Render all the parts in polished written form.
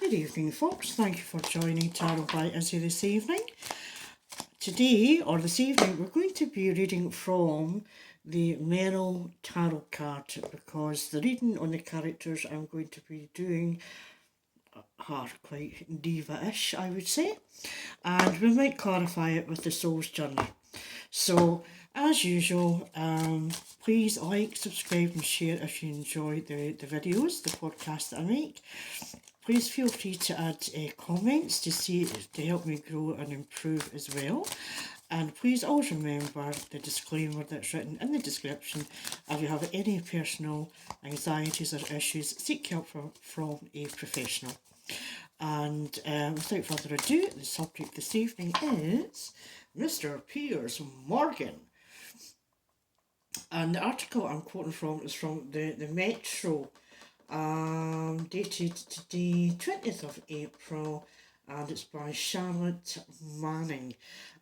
Good evening, folks. Thank you for joining Tarot by Izzy this evening. Today, or this evening, we're going to be reading from the Merrill Tarot card because the reading on the characters I'm going to be doing are quite diva-ish, I would say. And we might clarify it with the Soul's Journey. So, as usual, please like, subscribe and share if you enjoy the videos, the podcast that I make. Please feel free to add comments to help me grow and improve as well. And please always remember the disclaimer that's written in the description. If you have any personal anxieties or issues, seek help from a professional. And without further ado, the subject this evening is Mr. Piers Morgan. And the article I'm quoting from is from the Metro, dated today, 20th of April, and it's by Charlotte Manning.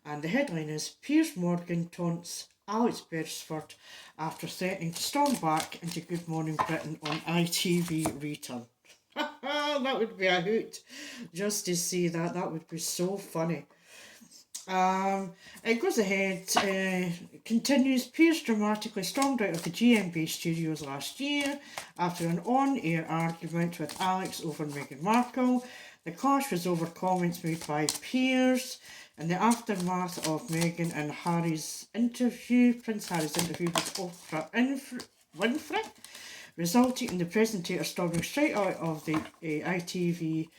And the headline is, Piers Morgan taunts Alex Beresford after threatening to storm back into Good Morning Britain on ITV return. That would be a hoot, just to see that. That would be so funny. It goes ahead, continues. Piers dramatically stormed out of the GMB studios last year after an on-air argument with Alex over Meghan Markle. The clash was over comments made by Piers in the aftermath of Meghan and Prince Harry's interview with Oprah Winfrey, resulting in the presenter storming straight out of the ITV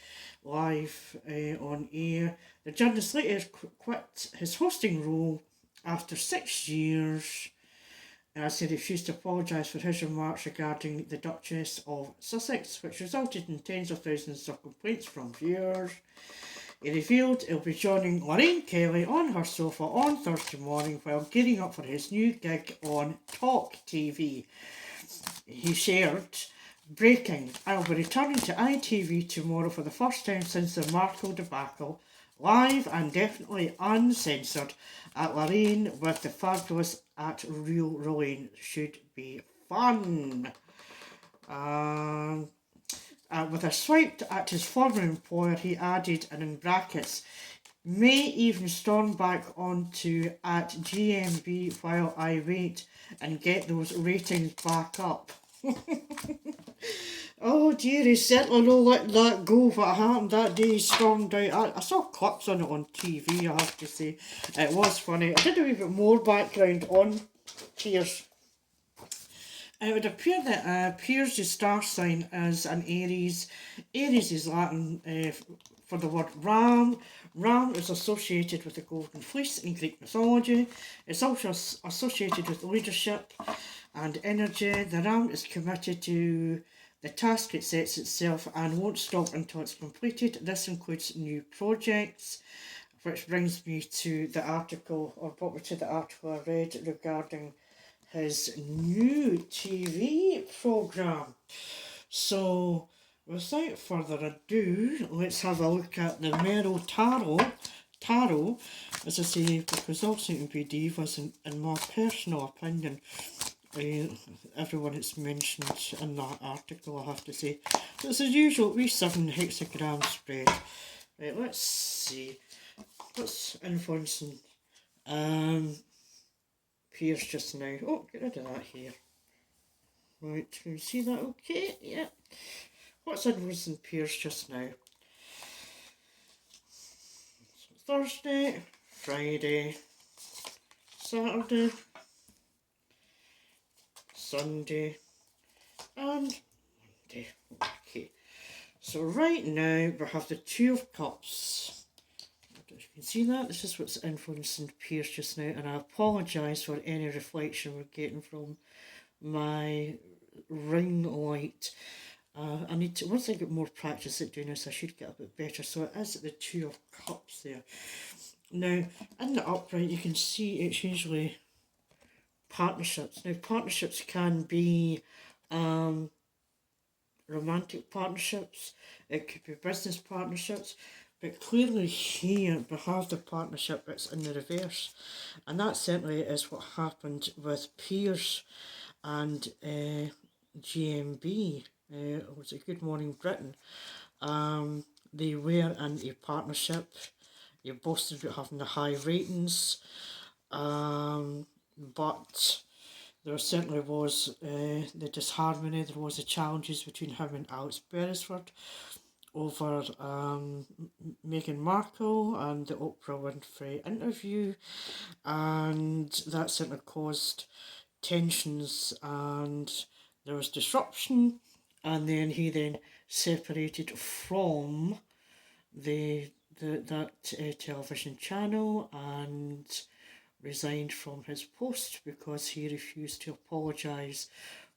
live on air. The journalist later quit his hosting role after 6 years as he refused to apologise for his remarks regarding the Duchess of Sussex, which resulted in tens of thousands of complaints from viewers. He revealed he'll be joining Lorraine Kelly on her sofa on Thursday morning while gearing up for his new gig on Talk TV. He shared, breaking, I'll be returning to ITV tomorrow for the first time since the Markle debacle, live and definitely uncensored at Lorraine with the fabulous at Real Lorraine. Should be fun. With a swipe at his former employer, he added, and in brackets, may even storm back onto at GMB while I wait and get those ratings back up. Oh dear, he certainly not let that go. What happened that day, he stormed out. I saw clips on it on TV, I have to say. It was funny. I did a wee bit more background on Piers. It would appear that Piers' star sign is an Aries. Aries is Latin for the word ram. Ram is associated with the golden fleece in Greek mythology. It's also associated with leadership and energy. The ram is committed to the task it sets itself and won't stop until it's completed. This includes new projects, which brings me to the article, or brought me to the article I read regarding his new TV programme. So, without further ado, let's have a look at the Merrill Tarot, as I say, because they all seem to be divas, in my personal opinion. Everyone it's mentioned in that article, I have to say. So it's as usual, we 7 hexagram spread. Right, let's see. What's influencing Piers just now? Oh, get rid of that here. Right, can you see that okay? Yeah. What's influencing Piers just now? So Thursday, Friday, Saturday, Sunday and Monday. Okay, so right now we have the Two of Cups. You can see that. This is what's influencing Piers just now, and I apologise for any reflection we're getting from my ring light. I need to, once I get more practice at doing this, I should get a bit better. So it is the Two of Cups there. Now, in the upright, you can see it's usually partnerships. Now, partnerships can be romantic partnerships, it could be business partnerships, but clearly here we have the partnership that's in the reverse, and that certainly is what happened with Piers and GMB. Was it Good Morning Britain? they were in a partnership. He boasted about having the high ratings, but there certainly was the disharmony, there was the challenges between him and Alex Beresford over Meghan Markle and the Oprah Winfrey interview, and that certainly caused tensions and there was disruption, and then he then separated from that television channel and resigned from his post because he refused to apologise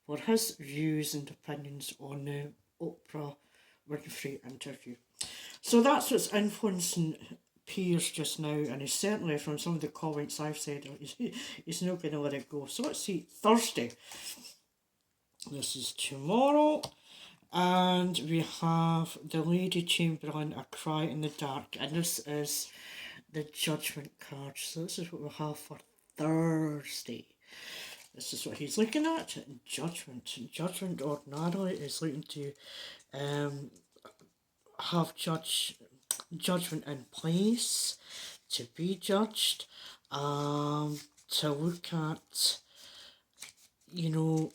for his views and opinions on the Oprah Winfrey interview. So that's what's influencing Piers just now, and he's certainly, from some of the comments I've said, he's not going to let it go. So let's see, Thursday. This is tomorrow. And we have the Lady Chamberlain, A Cry in the Dark, and this is the judgment card. So this is what we have for Thursday. This is what he's looking at. Judgment. Judgment ordinarily is looking to have judgment in place, to be judged, to look at, you know,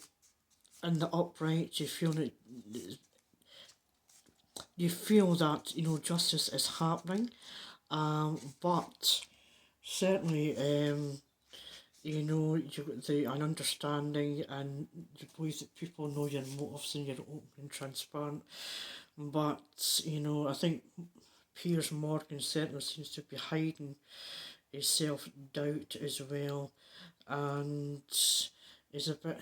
in the upright, you feel that you know, justice is happening, but certainly you know, you've got an understanding and you believe that people know your motives and you're open and transparent. But, you know, I think Piers Morgan certainly seems to be hiding his self-doubt as well, and is a bit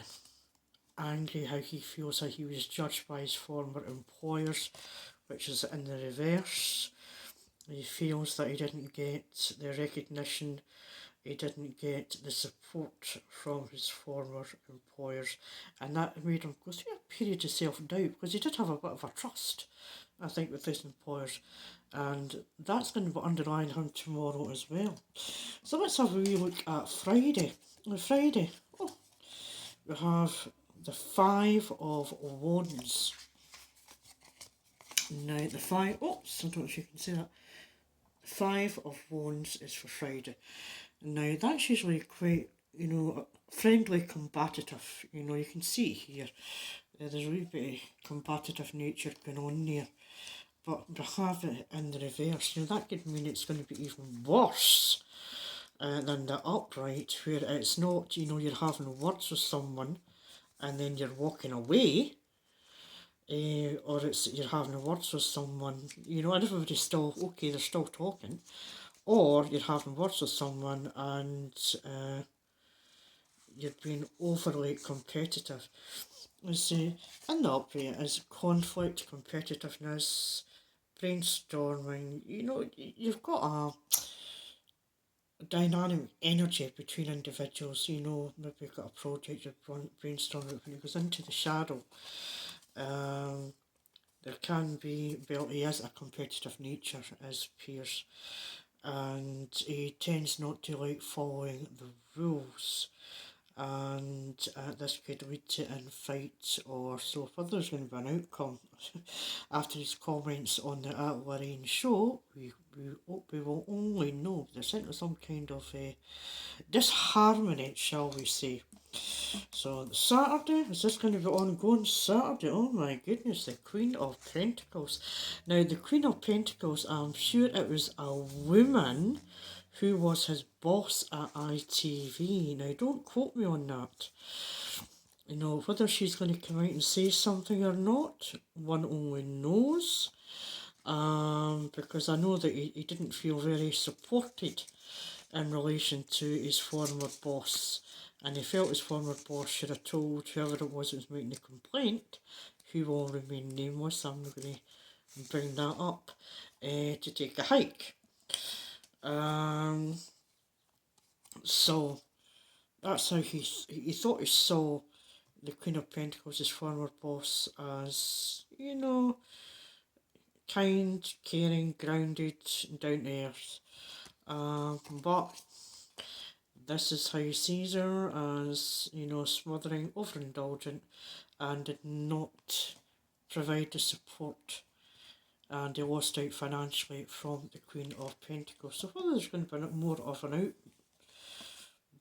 angry how he feels like he was judged by his former employers, which is in the reverse. He feels that he didn't get the recognition, he didn't get the support from his former employers, and that made him go through a period of self-doubt, because he did have a bit of a trust, I think, with his employers, and that's going to be underlying him tomorrow as well. So let's have a wee look at Friday. On Friday, we have the Five of Wands. Now the five, oops, I don't know if you can see that. Five of Wands is for Friday. Now that's usually quite, you know, friendly, combative. You know, you can see it here. There's a wee bit of combative nature going on there. But to have it in the reverse, you know, that could mean it's going to be even worse than the upright, where it's not, you know, you're having words with someone and then you're walking away, or it's you're having words with someone, you know, and everybody's still, okay, they're still talking, or you're having words with someone and you're being overly competitive. In the upright is conflict, competitiveness, brainstorming, you know, you've got a dynamic energy between individuals, you know, maybe you've got a project you're brainstorming, when it goes into the shadow, there can be, well, he has a competitive nature as Piers, and he tends not to like following the rules, and this could lead to infights or so forth. There's going to be an outcome after his comments on the Lorraine show. We will only know there's certainly some kind of disharmony, shall we say. So Saturday, is this going to be ongoing Saturday? Oh my goodness, the Queen of Pentacles. Now the Queen of Pentacles, I'm sure it was a woman who was his boss at ITV. Now don't quote me on that. You know, whether she's going to come out and say something or not, one only knows. Because I know that he didn't feel very supported in relation to his former boss, and he felt his former boss should have told whoever it was making the complaint, who will remain nameless, I'm not going to bring that up, to take a hike. So that's how he thought he saw the Queen of Pentacles, his former boss, as, you know, kind, caring, grounded, down to earth. But this is how he sees her, as, you know, smothering, overindulgent, and did not provide the support and he lost out financially from the Queen of Pentacles. So whether there's going to be more of an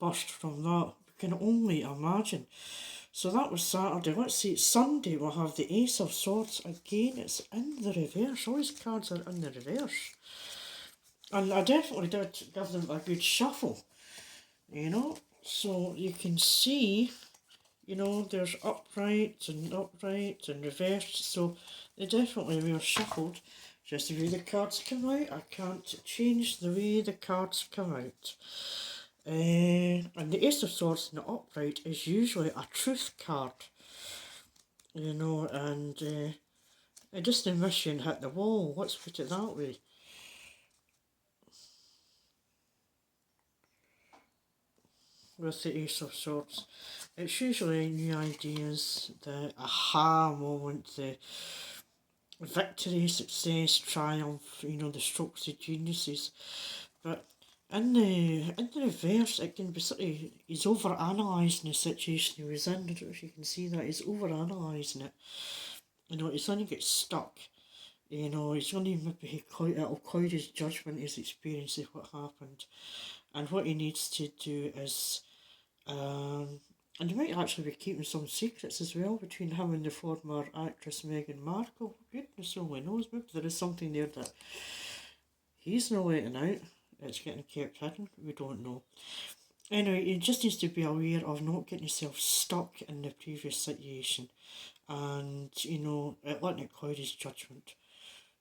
outburst from that, we can only imagine. So that was Saturday. Let's see, Sunday we'll have the Ace of Swords. Again, it's in the reverse. All these cards are in the reverse. And I definitely did give them a good shuffle, you know. So you can see, you know, there's upright and reversed. So they definitely were shuffled. Just the way the cards come out. I can't change the way the cards come out. And the Ace of Swords in the upright is usually a truth card, you know, and it just a mission hit the wall, let's put it that way. With the Ace of Swords, it's usually new ideas, the aha moment, the victory, success, triumph, you know, the strokes of geniuses. But in the reverse, it can be sort of, he's over-analysing the situation he was in. I don't know if you can see that, he's over-analysing it. You know, he's going to get stuck. You know, he's going to maybe it'll cloud his judgment, his experience of what happened. And what he needs to do is, and he might actually be keeping some secrets as well between him and the former actress Meghan Markle. Goodness only knows, maybe there is something there that he's not letting out. It's getting kept hidden, we don't know. Anyway, he just needs to be aware of not getting himself stuck in the previous situation and, you know, letting it cloud his judgment.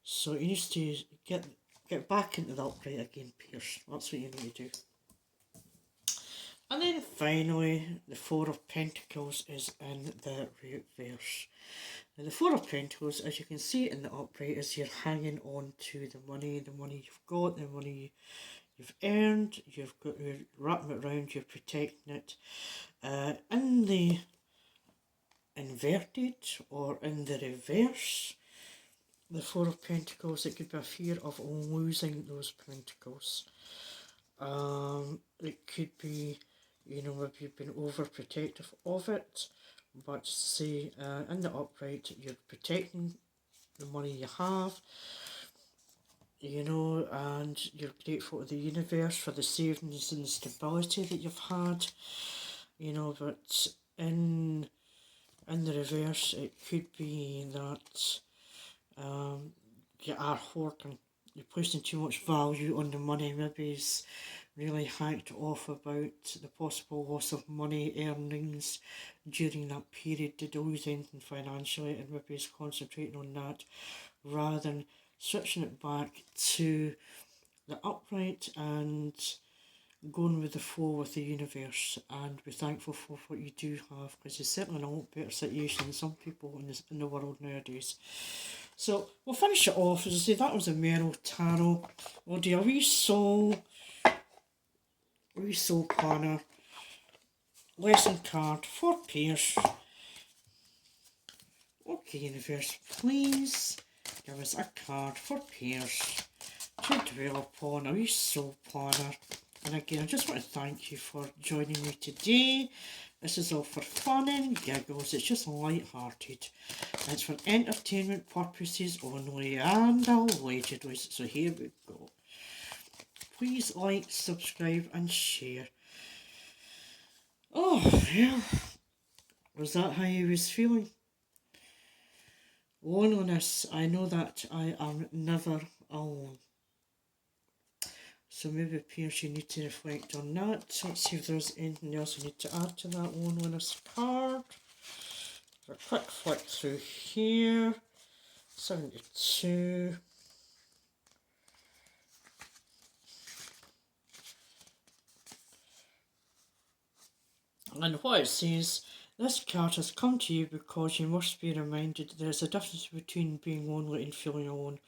So he needs to get back into the upright again, Piers. That's what you need to do. And then finally, the Four of Pentacles is in the reverse. Now the Four of Pentacles, as you can see in the upright, is you're hanging on to the money you've got, the money you've earned, you're wrapping it around, you're protecting it. In the inverted or in the reverse, the Four of Pentacles, it could be a fear of losing those pentacles. It could be, you know, maybe you've been overprotective of it, but say in the upright, you're protecting the money you have, you know, and you're grateful to the universe for the savings and the stability that you've had, you know, but in the reverse, it could be that you are hoarding, you're placing too much value on the money, maybe it's really hacked off about the possible loss of money earnings during that period to lose anything financially, and maybe it's concentrating on that rather than switching it back to the upright and going with the flow with the universe and be thankful for what you do have, because it's certainly in a lot better situation than some people in the world nowadays. So we'll finish it off. As I say, that was a Merrill Tarot. We'll do a wee soul planner lesson card for Piers. Okay, universe, please give us a card for Piers to dwell upon, a wee soul planner. And again, I just want to thank you for joining me today. This is all for fun and giggles. It's just light-hearted. It's for entertainment purposes only, and allegedly. So here we go. Please like, subscribe and share. Oh, yeah. Was that how you was feeling? Loneliness. I know that I am never alone. So maybe Piers, you need to reflect on that. Let's see if there's anything else you need to add to that loneliness card. A quick flick through here. 72. And what it says, this card has come to you because you must be reminded there's a difference between being lonely and feeling alone.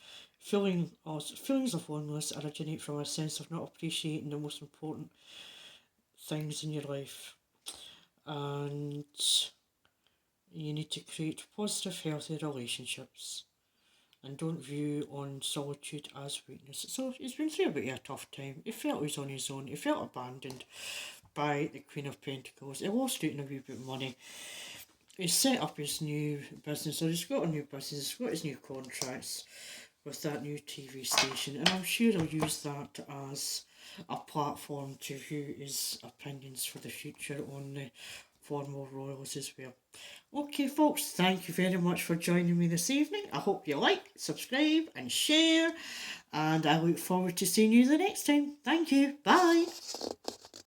Feelings of loneliness originate from a sense of not appreciating the most important things in your life. And you need to create positive, healthy relationships. And don't view on solitude as weakness. So he's been through a bit of a tough time. He felt he was on his own. He felt abandoned by the Queen of Pentacles. He lost out on a wee bit of money. He's set up his new business, or he's got a new business, he's got his new contracts. with that new TV station, and I'm sure he'll use that as a platform to view his opinions for the future on the former royals as well. Okay, folks, thank you very much for joining me this evening. I hope you like, subscribe, and share, and I look forward to seeing you the next time. Thank you. Bye.